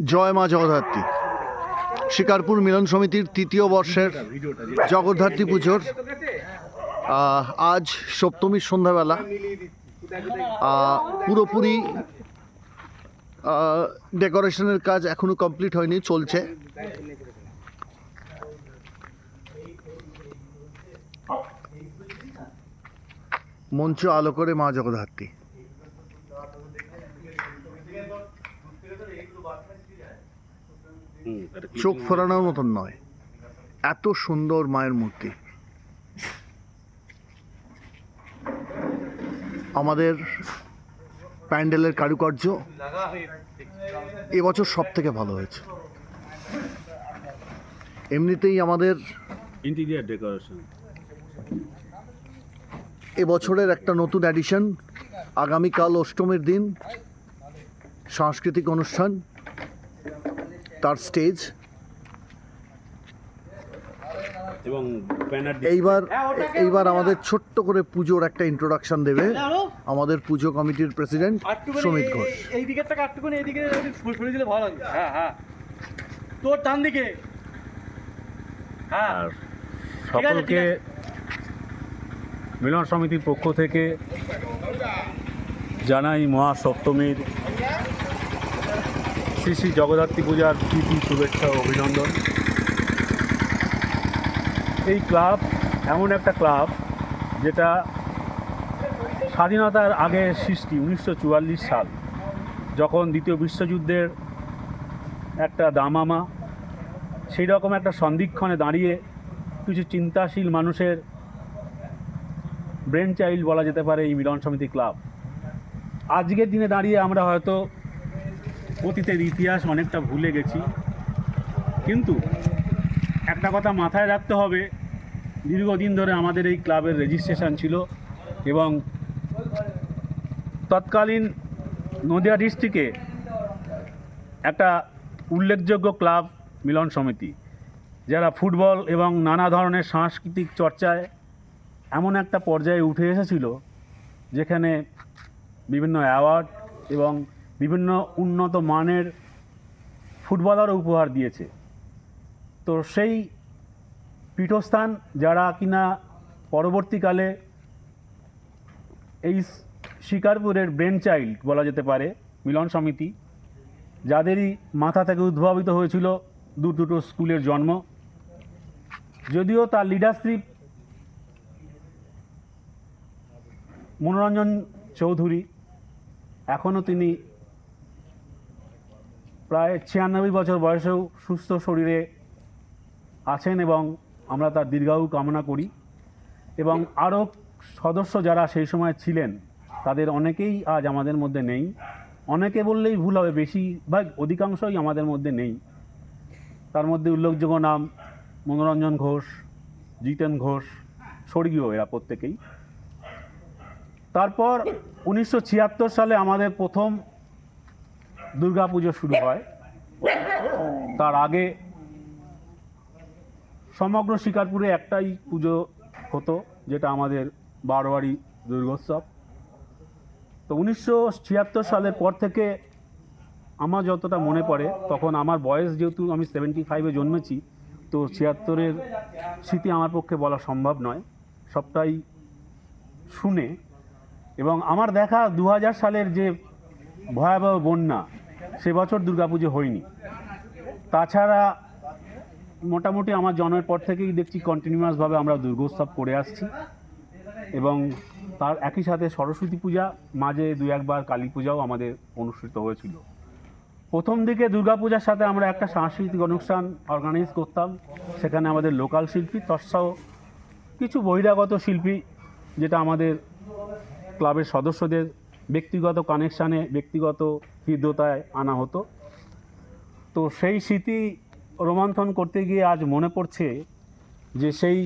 জয় মা জগদ্ধাত্রী। শিকারপুর মিলন সমিতির তৃতীয় বর্ষের জগদ্ধাত্রী পুজোর আজ সপ্তমীর সন্ধ্যাবেলা পুরোপুরি ডেকোরেশনের কাজ এখনো কমপ্লিট হয়নি, চলছে। মঞ্চ আলো করে মা জগদ্ধাত্রী। চোখ ফোরানোর মতন নয়, এত সুন্দর মায়ের মূর্তি। আমাদের প্যান্ডেলের কারুকার্য এবছর সব থেকে ভালো হয়েছে। এমনিতেই আমাদের ইন্টেরিয়ার ডেকোরেশন এবছরের একটা নতুন অ্যাডিশন। আগামীকাল অষ্টমীর দিন সাংস্কৃতিক অনুষ্ঠান, তার স্টেজ। এবং এইবার আমাদের ছোট্ট করে পুজোর একটা ইন্ট্রোডাকশন দেবে আমাদের পুজো কমিটির প্রেসিডেন্ট সুমিত ঘোষ। এই দিকের থেকে একটুখানি এইদিকে সরে দিলে ভালো হবে। হ্যাঁ হ্যাঁ, তোর ডান দিকে। হ্যাঁ, সকলকে মিলন সমিতির পক্ষ থেকে জানাই মহাসপ্তমীর শ্রী শ্রী জগদ্ধাত্রী পূজার প্রীতি, শুভেচ্ছা ও অভিনন্দন। এই ক্লাব এমন একটা ক্লাব যেটা স্বাধীনতার আগে সৃষ্টি, 1944 সাল, যখন দ্বিতীয় বিশ্বযুদ্ধের একটা দামামা, সেই রকম একটা সন্ধিক্ষণে দাঁড়িয়ে কিছু চিন্তাশীল মানুষের ব্রেন চাইল্ড বলা যেতে পারে এই মিলন সমিতি ক্লাব। আজকের দিনে দাঁড়িয়ে আমরা হয়তো অতীতের ইতিহাস অনেকটা ভুলে গেছি, কিন্তু একটা কথা মাথায় রাখতে হবে, দীর্ঘদিন ধরে আমাদের এই ক্লাবের রেজিস্ট্রেশন ছিল এবং তৎকালীন নদিয়া ডিস্ট্রিক্টে একটা উল্লেখযোগ্য ক্লাব মিলন সমিতি, যারা ফুটবল এবং নানা ধরনের সাংস্কৃতিক চর্চায় এমন একটা পর্যায়ে উঠে এসেছিল যেখানে বিভিন্ন অ্যাওয়ার্ড এবং বিভিন্ন উন্নত মানের ফুটবলারও উপহার দিয়েছে। তো সেই পীঠস্থান যারা কিনা পরবর্তীকালে এই শিকারপুরের ব্রেন চাইল্ড বলা যেতে পারে মিলন সমিতি, যাদেরই মাথা থেকে উদ্ভাবিত হয়েছিল দুটো স্কুলের জন্ম। যদিও তার লিডারশিপ মনোরঞ্জন চৌধুরী, এখনও তিনি প্রায় 96 বছর বয়সেও সুস্থ শরীরে আছেন এবং আমরা তার দীর্ঘায়ু কামনা করি। এবং আরও সদস্য যারা সেই সময় ছিলেন তাদের অনেকেই আজ আমাদের মধ্যে নেই। অনেকে বললেই ভুল হবে, বেশিরভাগ অধিকাংশই আমাদের মধ্যে নেই। তার মধ্যে উল্লেখযোগ্য নাম মনোরঞ্জন ঘোষ, জিতেন ঘোষ, স্বর্গীয় এরা প্রত্যেকেই। তারপর 1976 সালে আমাদের প্রথম দুর্গাপুজো শুরু হয়। তার আগে সমগ্র শিকারপুরে একটাই পুজো হতো, যেটা আমাদের বারোয়ারি দুর্গোৎসব। তো 1976 সালের পর থেকে আমার যতটা মনে পড়ে, তখন আমার বয়স যেহেতু আমি 75-এ জন্মেছি, তো 76-এর স্মৃতি আমার পক্ষে বলা সম্ভব নয়, সবটাই শুনে। এবং আমার দেখা 2000 সালের যে ভয়াবহ বন্যা, সে বছর দুর্গাপুজো হয়নি। তাছাড়া মোটামুটি আমার জন্মের পর থেকেই দেখছি কন্টিনিউয়াসভাবে আমরা দুর্গোৎসব করে আসছি। এবং তার একই সাথে সরস্বতী পূজা, মাঝে 2-1বার কালী পূজাও আমাদের অনুষ্ঠিত হয়েছিল। প্রথম দিকে দুর্গাপূজার সাথে আমরা একটা সাংস্কৃতিক অনুষ্ঠান অর্গানাইজ করতাম, সেখানে আমাদের লোকাল শিল্পী তৎসহ কিছু বহিরাগত শিল্পী, যেটা আমাদের ক্লাবের সদস্যদের ব্যক্তিগত কানেকশানে, ব্যক্তিগত হৃদ্যতায় আনা হতো। তো সেই স্মৃতি রোমন্থন করতে গিয়ে আজ মনে পড়ছে যে সেই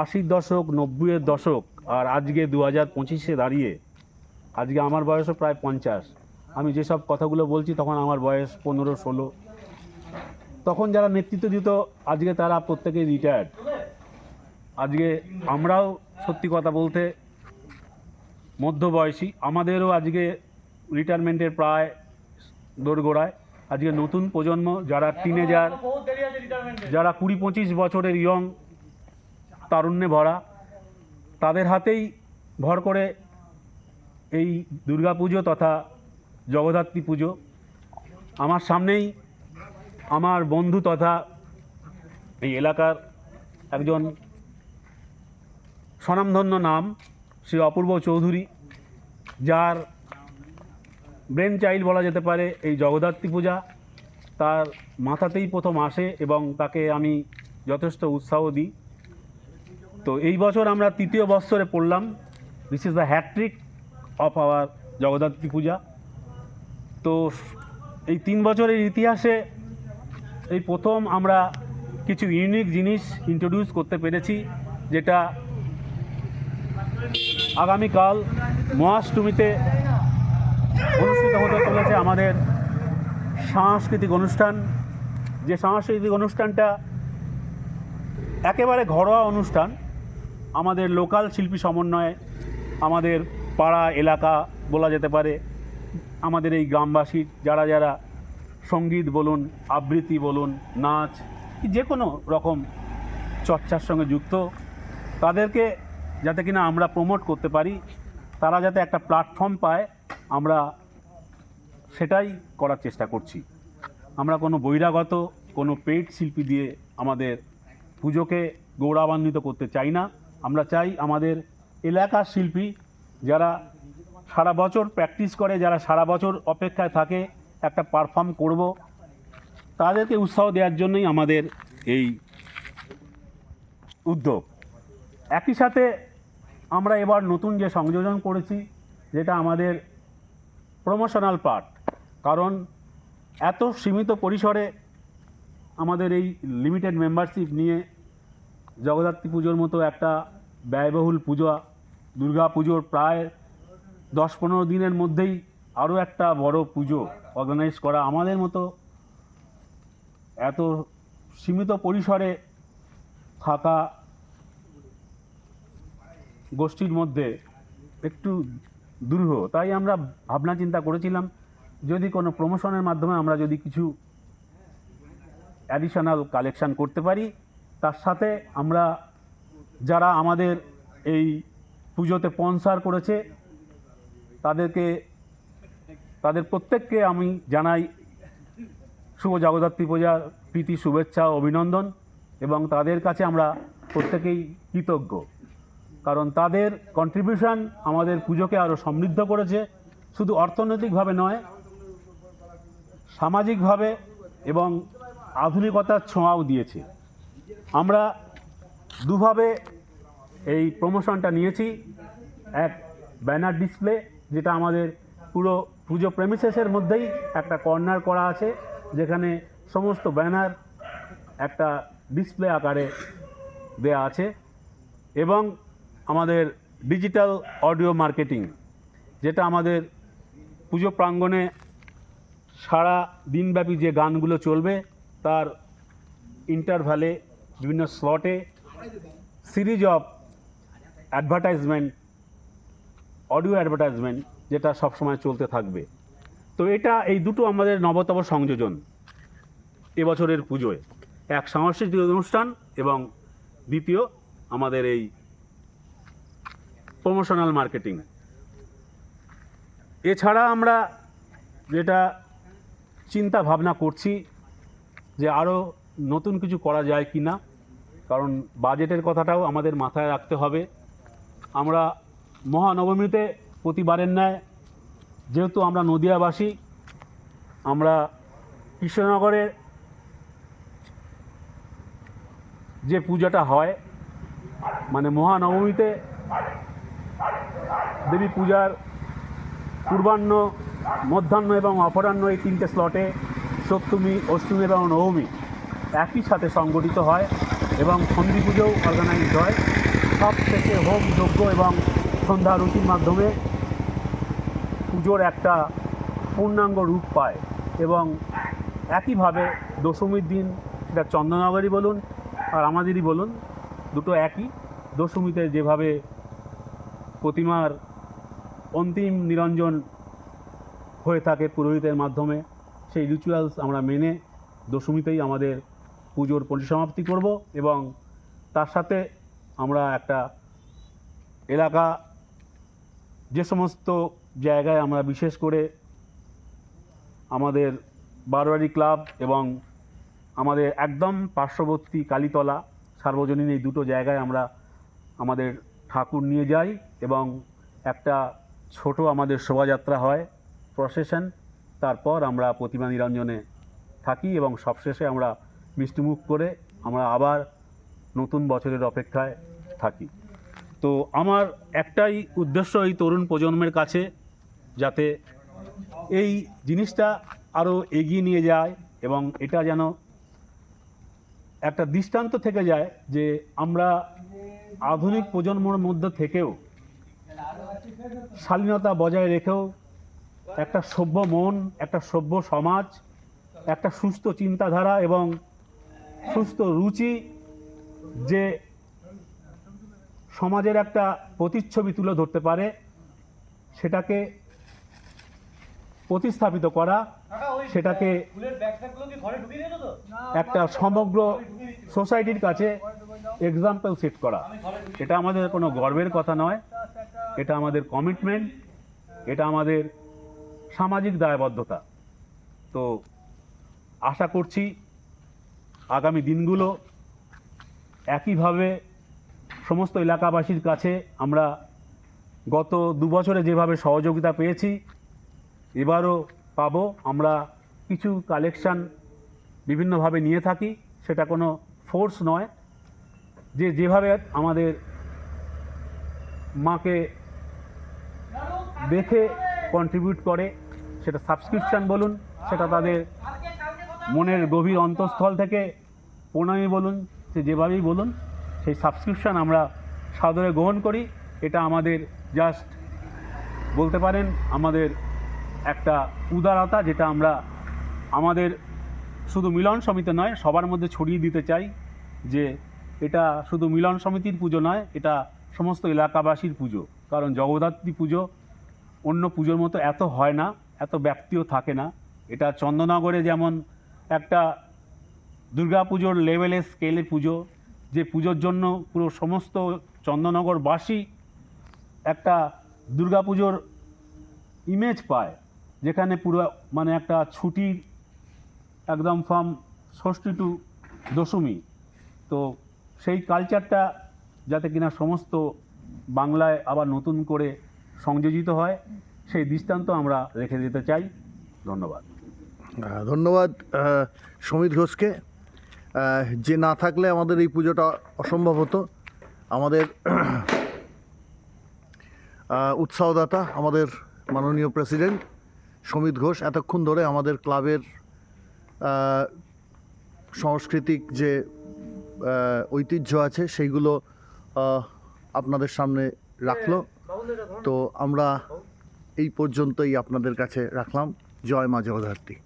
80-র দশক, 90-এর দশক, আর আজকে 2025-এ দাঁড়িয়ে, আজকে আমার বয়সও প্রায় 50। আমি যেসব কথাগুলো বলছি তখন আমার বয়স 15-16। তখন যারা নেতৃত্ব দিত আজকে তারা প্রত্যেকেই রিটায়ার্ড। আজকে আমরাও সত্যি কথা বলতে মধ্যবয়সী, আমাদেরও আজকে রিটায়ারমেন্টের প্রায় দোরগোড়ায়। আজকে নতুন প্রজন্ম যারা টিনেজার, যারা 20-25 বছরের ইয়ং তারুণ্যে ভরা, তাদের হাতেই ভর করে এই দুর্গাপুজো তথা জগদ্ধাত্রী পুজো। আমার সামনেই আমার বন্ধু তথা এই এলাকার একজন স্বনামধন্য নাম শ্রী অপূর্ব চৌধুরী, যার ব্রেন চাইল্ড বলা যেতে পারে এই জগদ্ধাত্রী পূজা। তার মাথাতেই প্রথম আসে এবং তাকে আমি যথেষ্ট উৎসাহ দিই। তো এই বছর আমরা 3য় বৎসরে পড়লাম। This is the hat-trick of our Jagaddhatri Puja. তো এই 3 বছরের ইতিহাসে এই প্রথম আমরা কিছু ইউনিক জিনিস ইন্ট্রোডিউস করতে পেরেছি, যেটা আগামীকাল মহাষ্টমীতে অনুষ্ঠিত হতে চলেছে আমাদের সাংস্কৃতিক অনুষ্ঠান। যে সাংস্কৃতিক অনুষ্ঠানটা একেবারে ঘরোয়া অনুষ্ঠান, আমাদের লোকাল শিল্পী সমন্বয়ে, আমাদের পাড়া এলাকা বলা যেতে পারে, আমাদের এই গ্রামবাসীর যারা যারা সঙ্গীত বলুন, আবৃত্তি বলুন, নাচ, যে কোনো রকম চর্চার সঙ্গে যুক্ত, তাদেরকে যাতে কিনা আমরা প্রমোট করতে পারি, তারা যাতে একটা প্ল্যাটফর্ম পায়, আমরা সেটাই করার চেষ্টা করছি। আমরা কোনো বহিরাগত কোনো পেইড শিল্পী দিয়ে আমাদের পুজোকে গৌরবান্বিত করতে চাই না। আমরা চাই আমাদের এলাকার শিল্পী যারা সারা বছর প্র্যাকটিস করে, যারা সারা বছর অপেক্ষায় থাকে একটা পারফর্ম করব, তাদেরকে উৎসাহ দেওয়ার জন্যই আমাদের এই উদ্যোগ। একই সাথে আমরা এবার নতুন যে সংযোজন করেছি, যেটা আমাদের প্রমোশনাল পার্ট, কারণ এত সীমিত পরিসরে আমাদের এই লিমিটেড মেম্বারশিপ নিয়ে জগদ্ধাত্রী পুজোর মতো একটা ব্যয়বহুল পূজা, দুর্গা পুজোর প্রায় 10-15 দিনের মধ্যেই আরও একটা বড় পুজো অর্গানাইজ করা আমাদের মতো এত সীমিত পরিসরে থাকা গোষ্ঠীর মধ্যে একটু দুরূহ। তাই আমরা ভাবনা চিন্তা করেছিলাম, যদি কোনো প্রমোশনের মাধ্যমে আমরা যদি কিছু অ্যাডিশনাল কালেকশান করতে পারি, তার সাথে আমরা যারা আমাদের এই পুজোতে স্পন্সর করেছে তাদের প্রত্যেককে আমি জানাই শুভ জগদ্ধাত্রী পূজার প্রীতি, শুভেচ্ছা, অভিনন্দন, এবং তাদের কাছে আমরা প্রত্যেকেই কৃতজ্ঞ, কারণ তাদের কন্ট্রিবিউশন আমাদের পুজোকে আরও সমৃদ্ধ করেছে, শুধু অর্থনৈতিকভাবে নয়, সামাজিকভাবে এবং আধুনিকতার ছোঁয়াও দিয়েছে। আমরা দুভাবে এই প্রমোশনটা নিয়েছি। এক, ব্যানার ডিসপ্লে, যেটা আমাদের পুরো পুজো প্রেমিসেসের মধ্যেই একটা কর্নার করা আছে, যেখানে সমস্ত ব্যানার একটা ডিসপ্লে আকারে দেয়া আছে, এবং আমাদের ডিজিটাল অডিও মার্কেটিং, যেটা আমাদের পুজো প্রাঙ্গণে সারা দিনব্যাপী যে গানগুলো চলবে তার ইন্টারভ্যালে বিভিন্ন স্লটে series of advertisement, audio advertisement, যেটা সবসময় চলতে থাকবে। তো এই দুটো আমাদের নবতম সংযোজন এবছরের পুজোয়, এক সাংস্কৃতিক অনুষ্ঠান এবং দ্বিতীয় আমাদের এই প্রমোশনাল মার্কেটিং। এছাড়া আমরা যেটা চিন্তা ভাবনা করছি যে আরও নতুন কিছু করা যায় কি না, কারণ বাজেটের কথাটাও আমাদের মাথায় রাখতে হবে। আমরা মহানবমীতে প্রতিবারের ন্যায়, যেহেতু আমরা নদিয়াবাসী, আমরা কৃষ্ণনগরের যে পূজাটা হয়, মানে মহানবমীতে দেবী পূজার পূর্বাহ্ন, মধ্যাহ্ন এবং অপরাহ্ন এই 3টে স্লটে সপ্তমী, অষ্টমী এবং নবমী একই সাথে সংগঠিত হয় এবং সন্ধি পুজোও অর্গানাইজ হয়। সব শেষে হোম যজ্ঞ এবং সন্ধ্যা আরতির মাধ্যমে পুজোর একটা পূর্ণাঙ্গ রূপ পায়। এবং একইভাবে দশমীর দিন, সেটা চন্দননগরই বলুন আর আমাদেরই বলুন, দুটো একই। দশমীতে যেভাবে প্রতিমার অন্তিম নিরঞ্জন হয়ে থাকে পুরোহিতের মাধ্যমে, সেই রিচুয়ালস আমরা মেনে দশমীতেই আমাদের পুজোর পরিসমাপ্তি করব এবং তার সাথে আমরা একটা এলাকা যে সমস্ত জায়গায় আমরা বিশেষ করে আমাদের বারোয়ারি ক্লাব এবং আমাদের একদম পার্শ্ববর্তী কালীতলা সার্বজনীন এই দুটো জায়গায় আমরা আমাদের ঠাকুর নিয়ে যাই এবং একটা ছোট আমাদের শোভাযাত্রা হয় প্রসেশন, তারপর আমরা প্রতিমা নিরঞ্জনে থাকি এবং সবশেষে আমরা মিষ্টিমুখ করে আমরা আবার নতুন বছরের অপেক্ষায় থাকি। তো আমার একটাই উদ্দেশ্য এই তরুণ প্রজন্মের কাছে, যাতে এই জিনিসটা আরও এগিয়ে নিয়ে যায় এবং এটা যেন একটা দৃষ্টান্ত থেকে যায় যে আমরা আধুনিক প্রজন্মের মধ্যে থেকেও শালীনতা বজায় রেখেও একটা সভ্য মন, একটা সভ্য সমাজ, একটা সুস্থ চিন্তাধারা এবং সুস্থ রুচি যে সমাজের একটা প্রতিচ্ছবি তুলে ধরতে পারে, সেটাকে প্রতিস্থাপিত করা, সেটাকে একটা সমগ্র সোসাইটির কাছে এক্সাম্পল সেট করা। এটা আমাদের কোনো গর্বের কথা নয়, এটা আমাদের কমিটমেন্ট, এটা আমাদের সামাজিক দায়বদ্ধতা। তো আশা করছি আগামী দিনগুলো একইভাবে সমস্ত এলাকাবাসীর কাছে আমরা গত 2 বছরে যেভাবে সহযোগিতা পেয়েছি এবারও পাবো। আমরা কিছু কালেকশান বিভিন্নভাবে নিয়ে থাকি, সেটা কোনো ফোর্স নয়, যেভাবে আমাদের মাকে দেখে কন্ট্রিবিউট করে, সেটা সাবস্ক্রিপশান বলুন, সেটা তাদের মনের গভীর অন্তঃস্থল থেকে প্রণামী বলুন, সে যেভাবেই বলুন, সেই সাবস্ক্রিপশান আমরা সাদরে গ্রহণ করি। এটা আমাদের জাস্ট বলতে পারেন আমাদের একটা উদারতা, যেটা আমরা আমাদের শুধু মিলন সমিতি নয় সবার মধ্যে ছড়িয়ে দিতে চাই, যে এটা শুধু মিলন সমিতির পুজো নয়, এটা সমস্ত এলাকাবাসীর পুজো। কারণ জগদ্ধাত্রী পুজো অন্য পুজোর মতো এত হয় না, এত ব্যাপ্তিও থাকে না। এটা চন্দননগরে যেমন একটা দুর্গাপুজোর লেভেলের স্কেলে পুজো, যে পুজোর জন্য পুরো সমস্ত চন্দননগরবাসী একটা দুর্গাপুজোর ইমেজ পায়, যেখানে পুরো মানে একটা ছুটির একদম ফ্রম ষষ্ঠী টু দশমী। তো সেই কালচারটা যাতে কিনা সমস্ত বাংলায় আবার নতুন করে সংযোজিত হয়, সেই দৃষ্টান্ত আমরা রেখে দিতে চাই। ধন্যবাদ। ধন্যবাদ সমিত ঘোষকে। যে না থাকলে আমাদের এই পুজোটা অসম্ভব হতো। আমাদের উৎসাহদাতা আমাদের মাননীয় প্রেসিডেন্ট সমিত ঘোষ এতক্ষণ ধরে আমাদের ক্লাবের সাংস্কৃতিক যে ঐতিহ্য আছে সেইগুলো আপনাদের সামনে রাখলো। তো আমরা এই পর্যন্তই আপনাদের কাছে রাখলাম। জয় মা জগদ্ধাত্রী।